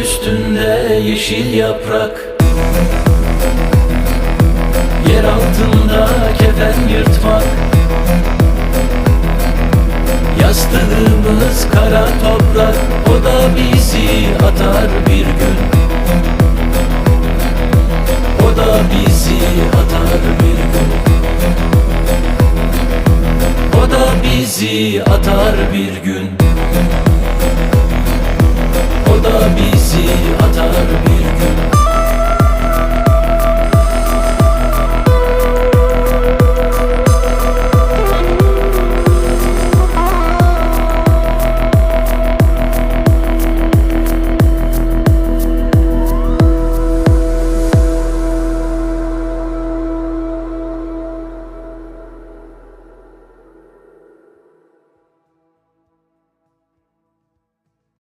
üstünde yeşil yaprak, yer altında kefen yırtmak. Yastığımız kara toprak, o da bizi atar bir gün. O da bizi atar bir gün. O da bizi atar bir gün.